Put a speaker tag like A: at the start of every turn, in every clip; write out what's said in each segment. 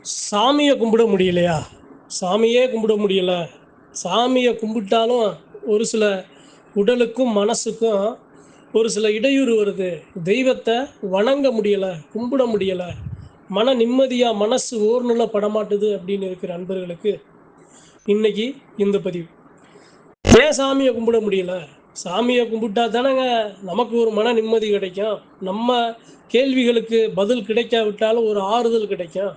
A: சாமியை கும்பிட முடியலையா? சாமியே கும்பிட முடியல. சாமியை கும்பிட்டாலும் ஒரு சில உடலுக்கும் மனசுக்கும் ஒரு சில இடையூறு வருது. தெய்வத்தை வணங்க முடியல, கும்பிட முடியல. மன நிம்மதியா மனசு ஓர்நிலை படமாட்டுது அப்படின்னு இருக்கிற அன்பர்களுக்கு இன்னைக்கு இந்த பதிவு. ஏன் சாமியை கும்பிட முடியல? சாமியை கும்பிட்டா தானேங்க நமக்கு ஒரு மன நிம்மதி கிடைக்கும். நம்ம கேள்விகளுக்கு பதில் கிடைக்காவிட்டாலும் ஒரு ஆறுதல் கிடைக்கும்.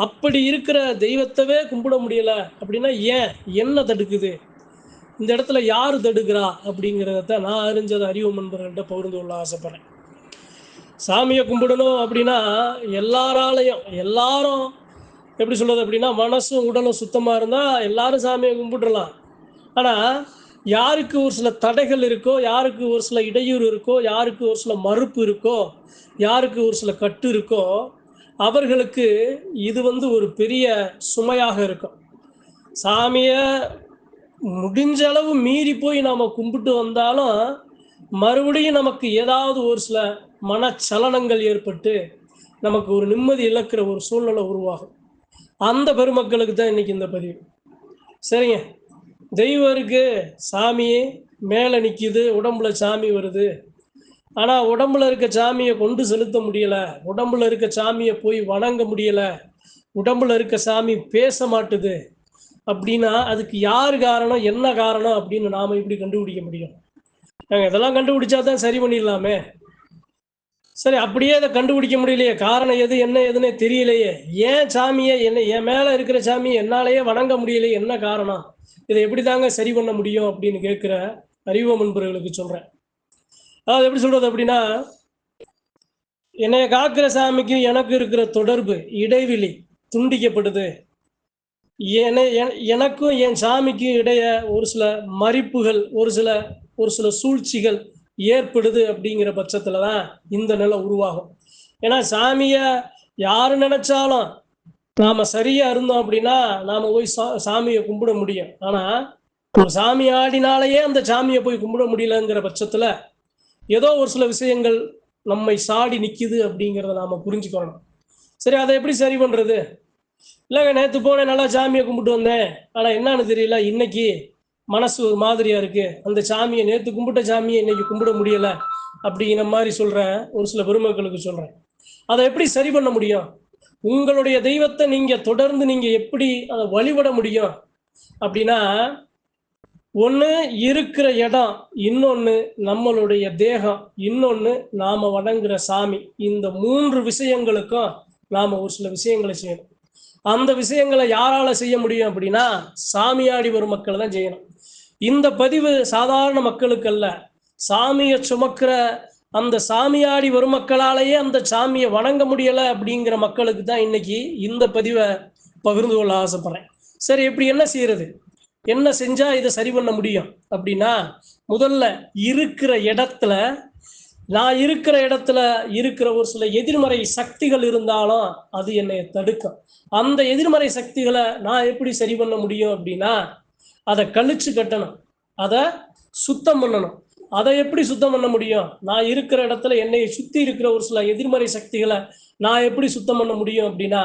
A: அப்படி இருக்கிற தெய்வத்தவே கும்பிட முடியல அப்படின்னா ஏன்? என்ன தடுக்குது? இந்த இடத்துல யார் தடுக்கிறா? அப்படிங்கிறத நான் அறிஞ்சதை அறிவு நண்பர்கள்ட்ட பகிர்ந்து கொள்ள ஆசைப்படுறேன். சாமியை கும்பிடணும் அப்படின்னா எல்லாரும் எப்படி சொல்றது அப்படின்னா, மனசும் உடலும் சுத்தமாக இருந்தால் எல்லாரும் சாமியை கும்பிட்டுடலாம். ஆனால் யாருக்கு ஒரு சில தடைகள் இருக்கோ, யாருக்கு ஒரு சில இடையூறு இருக்கோ, யாருக்கு ஒரு சில மறுப்பு இருக்கோ, யாருக்கு ஒரு சில கட்டு இருக்கோ, அவர்களுக்கு இது ஒரு பெரிய சுமையாக இருக்கும். சாமியை முடிஞ்ச அளவு மீறி போய் நாம் கும்பிட்டு வந்தாலும் மறுபடியும் நமக்கு ஏதாவது ஒரு சில மனச்சலனங்கள் ஏற்பட்டு நமக்கு ஒரு நிம்மதி இழக்கிற ஒரு சூழ்நிலை உருவாகும். அந்த பெருமக்களுக்கு தான் இன்னைக்கு இந்த பதிவு. சரிங்க, தெய்வம் இருக்கு, சாமியே மேலே நிற்கிது, உடம்புல சாமி வருது. ஆனால் உடம்புல இருக்க சாமியை கொண்டு செலுத்த முடியலை, உடம்புல இருக்க சாமியை போய் வணங்க முடியலை, உடம்புல இருக்க சாமி பேச மாட்டுது அப்படின்னா அதுக்கு யார் காரணம், என்ன காரணம் அப்படின்னு நாம் இப்படி கண்டுபிடிக்க முடியும்? நாங்கள் இதெல்லாம் கண்டுபிடிச்சா தான் சரி பண்ணிடலாமே. சரி, அப்படியே அதை கண்டுபிடிக்க முடியலையே, காரணம் எது என்ன எதுன்னே தெரியலையே, ஏன் சாமியை என்ன என் மேலே இருக்கிற சாமியை என்னாலேயே வணங்க முடியலையே, என்ன காரணம், இதை எப்படி தாங்க சரி பண்ண முடியும் அப்படின்னு கேட்குற அறிவு நண்பர்களுக்கு சொல்கிறேன். அதாவது எப்படி சொல்கிறது அப்படின்னா, என்னைய காக்கிற சாமிக்கு எனக்கு இருக்கிற தொடர்பு இடைவெளி துண்டிக்கப்படுது. எனக்கும் என் சாமிக்கும் இடையே ஒரு சில மறிப்புகள், ஒரு சில சூழ்ச்சிகள் ஏற்படுது. அப்படிங்கிற பட்சத்தில் தான் இந்த நிலை உருவாகும். ஏன்னா சாமியை யார் நினைச்சாலும் நாம் சரியாக இருந்தோம் அப்படின்னா நாம் போய் சாமியை கும்பிட முடியும். ஆனால் ஒரு சாமி ஆடினாலேயே அந்த சாமியை போய் கும்பிட முடியலங்கிற பட்சத்தில் ஏதோ ஒரு சில விஷயங்கள் நம்மை சாடி நிற்கிது அப்படிங்கிறத நாம் புரிஞ்சுக்கணும். சரி, அதை எப்படி சரி பண்ணுறது? இல்லைங்க, நேற்று போனேன், நல்லா சாமியை கும்பிட்டு வந்தேன், ஆனால் என்னன்னு தெரியல, இன்னைக்கு மனசு ஒரு மாதிரியாக இருக்குது, அந்த சாமியை நேற்று கும்பிட்ட சாமியை இன்னைக்கு கும்பிட முடியலை அப்படிங்கிற மாதிரி சொல்கிறேன். ஒரு சில பெருமக்களுக்கு சொல்கிறேன், அதை எப்படி சரி பண்ண முடியும்? உங்களுடைய தெய்வத்தை நீங்கள் தொடர்ந்து நீங்கள் எப்படி அதை வழிபட முடியும் அப்படின்னா, ஒன்று இருக்கிற இடம், இன்னொன்று நம்மளுடைய தேகம், இன்னொன்று நாம் வணங்குற சாமி. இந்த 3 விஷயங்களுக்கும் நாம் ஒரு சில விஷயங்களை செய்யணும். அந்த விஷயங்களை யாரால செய்ய முடியும் அப்படின்னா சாமியாடி வரும் மக்கள் தான் செய்யணும். இந்த பதிவு சாதாரண மக்களுக்கு அல்ல, சாமியை சுமக்கிற அந்த சாமியாடி வரும் மக்களாலேயே அந்த சாமியை வணங்க முடியலை அப்படிங்கிற மக்களுக்கு தான் இன்னைக்கு இந்த பதிவை பகிர்ந்து கொள்ள ஆசைப்படுறேன். சரி, எப்படி என்ன செய்யறது, என்ன செஞ்சா இதை சரி பண்ண முடியும் அப்படின்னா, முதல்ல இருக்கிற இடத்துல, நான் இருக்கிற இடத்துல இருக்கிற ஒரு சில எதிர்மறை சக்திகள் இருந்தாலும் அது என்னை தடுக்கும். அந்த எதிர்மறை சக்திகளை நான் எப்படி சரி பண்ண முடியும் அப்படின்னா, அதை கழிச்சு கட்டணும், அதை சுத்தம் பண்ணணும். அதை எப்படி சுத்தம் பண்ண முடியும்? நான் இருக்கிற இடத்துல என்னை சுற்றி இருக்கிற ஒரு சில எதிர்மறை சக்திகளை நான் எப்படி சுத்தம் பண்ண முடியும் அப்படின்னா,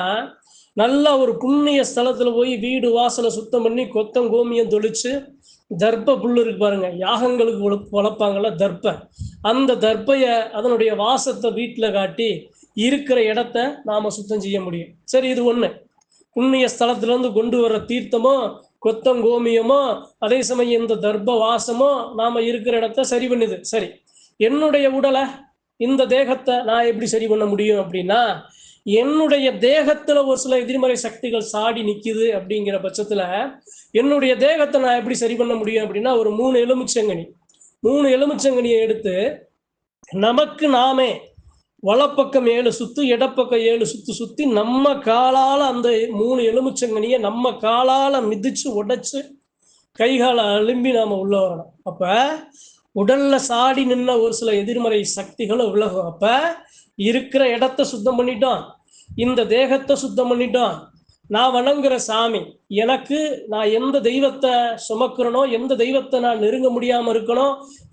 A: நல்லா ஒரு புண்ணிய ஸ்தலத்தில் போய் வீடு வாசலை சுத்தம் பண்ணி கொத்தம் கோமியம் தொளிச்சு, தர்ப்ப புல் இருக்கு பாருங்க, யாகங்களுக்கு வளர்ப்பாங்கள்ல தர்ப்ப, அந்த தர்ப்பைய அதனுடைய வாசத்தை வீட்டில் காட்டி இருக்கிற இடத்த நாம சுத்தம் செய்ய முடியும். சரி, இது ஒண்ணு. புண்ணிய ஸ்தலத்திலிருந்து கொண்டு வர தீர்த்தமோ கொத்தம் கோமியமோ அதே சமயம் இந்த தர்ப்ப வாசமோ நாம இருக்கிற இடத்த சரி பண்ணுது. சரி, என்னுடைய உடலை, இந்த தேகத்தை நான் எப்படி சரி பண்ண முடியும் அப்படின்னா, என்னுடைய தேகத்துல ஒரு சில எதிர்மறை சக்திகள் சாடி நிக்குது அப்படிங்கிற பட்சத்துல என்னுடைய தேகத்தை நான் எப்படி சரி பண்ண முடியும் அப்படின்னா, ஒரு 3 எலுமிச்சங்கனியை எடுத்து நமக்கு நாமே வலப்பக்கம் 7 சுத்து, இடப்பக்கம் 7 சுத்து சுத்தி நம்ம காலால அந்த 3 எலுமிச்சங்கனியை நம்ம காலால மிதிச்சு உடைச்சு கைகால அலும்பி நாம உள்ள வரணும். அப்ப உடல்ல சாடி நின்ன ஒரு சில எதிர்மறை சக்திகளும் விலகும். அப்ப இருக்கிற இடத்த சுத்தம் பண்ணிட்டோம், இந்த தேகத்தை சுத்தம் பண்ணிட்டோம், நான் வணங்குற சாமி எனக்கு, நான் எந்த தெய்வத்தை சுமக்கிறனோ, எந்த தெய்வத்தை நான் நெருங்க முடியாம இருக்கனோ,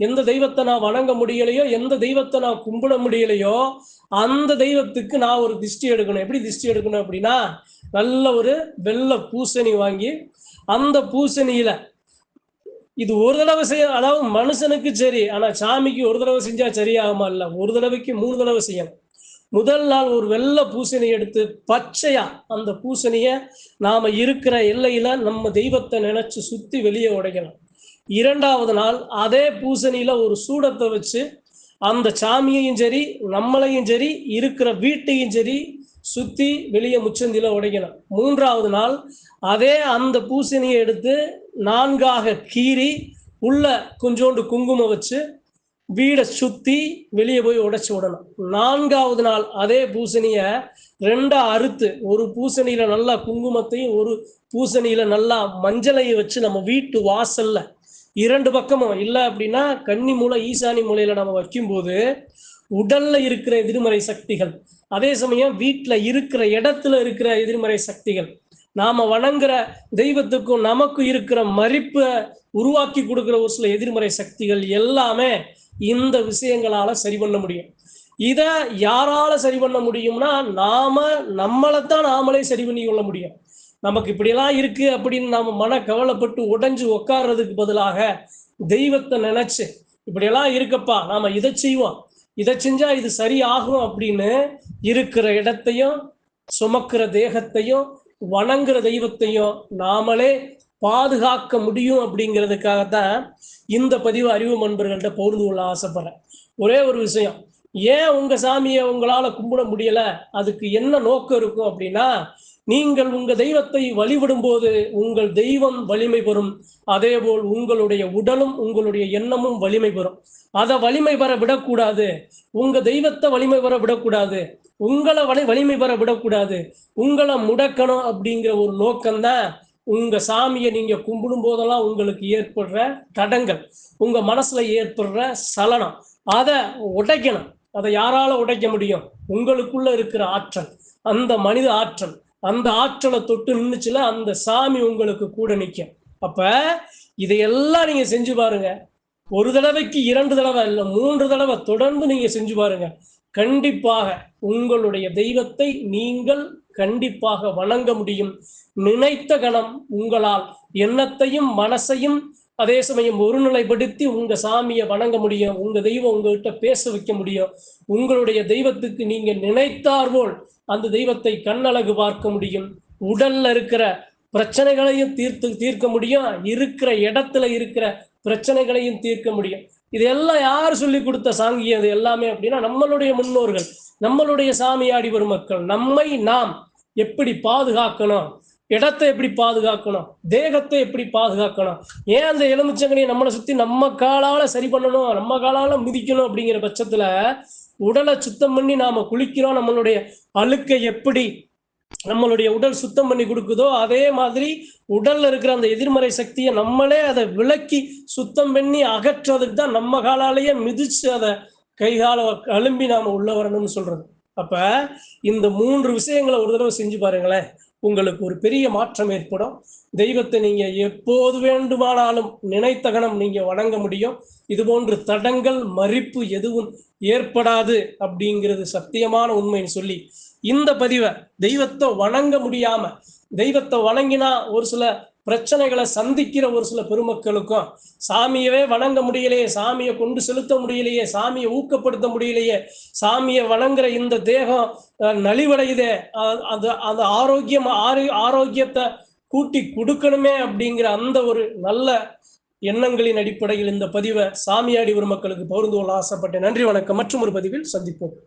A: எந்த தெய்வத்தை நான் வணங்க முடியலையோ, எந்த தெய்வத்தை நான் கும்பிட முடியலையோ, அந்த தெய்வத்துக்கு நான் ஒரு திஷ்டி எடுக்கணும். எப்படி திஷ்டி எடுக்கணும் அப்படின்னா, நல்ல ஒரு வெள்ளை பூசணி வாங்கி, அந்த பூசணியில இது ஒரு தடவை செய்ய, அதாவது மனுஷனுக்கு சரி, ஆனா சாமிக்கு ஒரு தடவை செஞ்சா சரியாகுமா? இல்ல, ஒரு தடவைக்கு 3 தடவை செய்யணும். முதல் நாள் ஒரு வெள்ளை பூசணி எடுத்து பச்சையா அந்த பூசணிய நாம இருக்கிற எல்லையில நம்ம தெய்வத்தை நினைச்சு சுத்தி வெளியே உடைக்கணும். 2வது நாள் அதே பூசணியில ஒரு சூடத்தை வச்சு அந்த சாமியையும் சரி, நம்மளையும் சரி, இருக்கிற வீட்டையும் சரி சுத்தி வெளியே முச்சந்தில உடைக்கணும். 3வது நாள் அதே அந்த பூசணியை எடுத்து 4ஆக கீறி உள்ள கொஞ்சோண்டு குங்குமம் வச்சு வீடை சுத்தி வெளியே போய் உடைச்சு விடணும். 4வது நாள் அதே பூசணிய 2ஆ அறுத்து, ஒரு பூசணியில நல்லா குங்குமத்தையும் ஒரு பூசணியில நல்லா மஞ்சளையும் வச்சு நம்ம வீட்டு வாசல்ல 2 பக்கமும், இல்ல அப்படின்னா கன்னி மூலை ஈசானி மூலையில நம்ம வைக்கும்போது உடல்ல இருக்கிற எதிர்மறை சக்திகள், அதே சமயம் வீட்டுல இருக்கிற இடத்துல இருக்கிற எதிர்மறை சக்திகள், நாம வணங்குற தெய்வத்துக்கும் நமக்கு இருக்கிற மதிப்பை உருவாக்கி கொடுக்கிற ஒரு சில எதிர்மறை சக்திகள் எல்லாமே இந்த விஷயங்களால சரி பண்ண முடியும். இத யாரால சரி பண்ண முடியும்னா, நாம நம்மளைத்தான் நாமளே சரி பண்ணி கொள்ள முடியும். நமக்கு இப்படியெல்லாம் இருக்கு அப்படின்னு நாம மன கவலைப்பட்டு உடைஞ்சு உட்கார்றதுக்கு பதிலாக தெய்வத்தை நினைச்சு, இப்படியெல்லாம் இருக்கப்பா, நாம இதை செய்வோம், இதை செஞ்சா இது சரி ஆகும் அப்படின்னு இருக்கிற இடத்தையும் சுமக்கிற தேகத்தையும் வணங்குற தெய்வத்தையும் நாமளே பாதுகாக்க முடியும். அப்படிங்கிறதுக்காகத்தான் இந்த பதிவு அறிவு நண்பர்கள்ட்ட பகிர்ந்து கொள்ள ஆசைப்படுறேன். ஒரே ஒரு விஷயம், ஏன் உங்க சாமியை உங்களால கும்பிட முடியல, அதுக்கு என்ன நோக்கம் இருக்கும் அப்படின்னா, நீங்கள் உங்க தெய்வத்தை வழிபடும் போது உங்கள் தெய்வம் வலிமை பெறும், அதே போல் உங்களுடைய உடலும் உங்களுடைய எண்ணமும் வலிமை பெறும். அதை வலிமை பெற விடக்கூடாது, உங்க தெய்வத்தை வலிமை பெற விடக்கூடாது, உங்களை வலிமை பெற விடக்கூடாது, உங்களை முடக்கணும் அப்படிங்கிற ஒரு நோக்கம்தான் உங்க சாமியை நீங்க கும்பிடும் போதெல்லாம் உங்களுக்கு ஏற்படுற தடங்கள், உங்க மனசுல ஏற்படுற சலனம், அதை உடைக்கணும். அதை யாரால உடைக்க முடியும்? உங்களுக்குள்ள இருக்கிற ஆற்றல், அந்த மனித ஆற்றல், அந்த ஆற்றலை தொட்டு நின்றுச்சுல அந்த சாமி உங்களுக்கு கூட நிற்கும். அப்ப இதையெல்லாம் நீங்க செஞ்சு பாருங்க. ஒரு தடவைக்கு 2 தடவை இல்லை, 3 தடவை தொடர்ந்து நீங்க செஞ்சு பாருங்க. கண்டிப்பாக உங்களுடைய தெய்வத்தை நீங்கள் கண்டிப்பாக வணங்க முடியும். நினைத்த கணம் உங்களால் எண்ணத்தையும் மனசையும் அதே சமயம் ஒருநிலைப்படுத்தி உங்க சாமியை வணங்க முடியும். உங்க தெய்வம் உங்ககிட்ட பேச வைக்க முடியும். உங்களுடைய தெய்வத்துக்கு நீங்க நினைத்தார்போல் அந்த தெய்வத்தை கண்ணழகு பார்க்க முடியும். உடல்ல இருக்கிற பிரச்சனைகளையும் தீர்க்க முடியும், இருக்கிற இடத்துல இருக்கிற பிரச்சனைகளையும் தீர்க்க முடியும். இதெல்லாம் யார் சொல்லி கொடுத்த சாங்கியம் அது எல்லாமே அப்படின்னா, நம்மளுடைய முன்னோர்கள், நம்மளுடைய சாமியாடி வரும் மக்கள். நம்மை நாம் எப்படி பாதுகாக்கணும், இடத்தை எப்படி பாதுகாக்கணும், தேகத்தை எப்படி பாதுகாக்கணும், ஏன் அந்த எலுமிச்சங்கனியை நம்மளை சுத்தி நம்ம காலால சரி பண்ணணும், நம்ம காலால மிதிக்கணும் அப்படிங்கிற பட்சத்துல உடலை சுத்தம் பண்ணி நாம குளிக்கிறோம். நம்மளுடைய அழுக்கை எப்படி நம்மளுடைய உடல் சுத்தம் பண்ணி கொடுக்குதோ அதே மாதிரி உடல்ல இருக்கிற அந்த எதிர்மறை சக்தியை நம்மளே அதை விலக்கி சுத்தம் பண்ணி அகற்றுறதுக்கு தான் நம்ம காலாலேயே மிதிச்சு அதை கைகால அலும்பி நாம உள்ள வரணும்னு சொல்றது. அப்ப இந்த 3 விஷயங்களை ஒரு தடவை செஞ்சு பாருங்களேன், உங்களுக்கு ஒரு பெரிய மாற்றம் ஏற்படும். தெய்வத்தை நீங்க எப்போது வேண்டுமானாலும் நினைத்த கணம் நீங்க வணங்க முடியும். இது போன்று தடங்கள் மறிப்பு எதுவும் ஏற்படாது அப்படிங்கிறது சத்தியமான உண்மைன்னு சொல்லி இந்த பதிவை, தெய்வத்தை வணங்க முடியாம, தெய்வத்தை வணங்கினா ஒரு சில பிரச்சனைகளை சந்திக்கிற ஒரு சில பெருமக்களுக்கும், சாமியவே வணங்க முடியலையே, சாமியை கொண்டு செலுத்த முடியலையே, சாமியை ஊக்கப்படுத்த முடியலையே, சாமியை வணங்குற இந்த தேகம் நலிவடையுதே, அந்த ஆரோக்கியத்தை கூட்டி கொடுக்கணுமே அப்படிங்கிற அந்த ஒரு நல்ல எண்ணங்களின் அடிப்படையில் இந்த பதிவை சாமியாடி ஒரு மக்களுக்கு பகிர்ந்து கொள்ள ஆசைப்பட்டேன். நன்றி, வணக்கம். மற்றும் ஒரு பதிவில் சந்திப்போம்.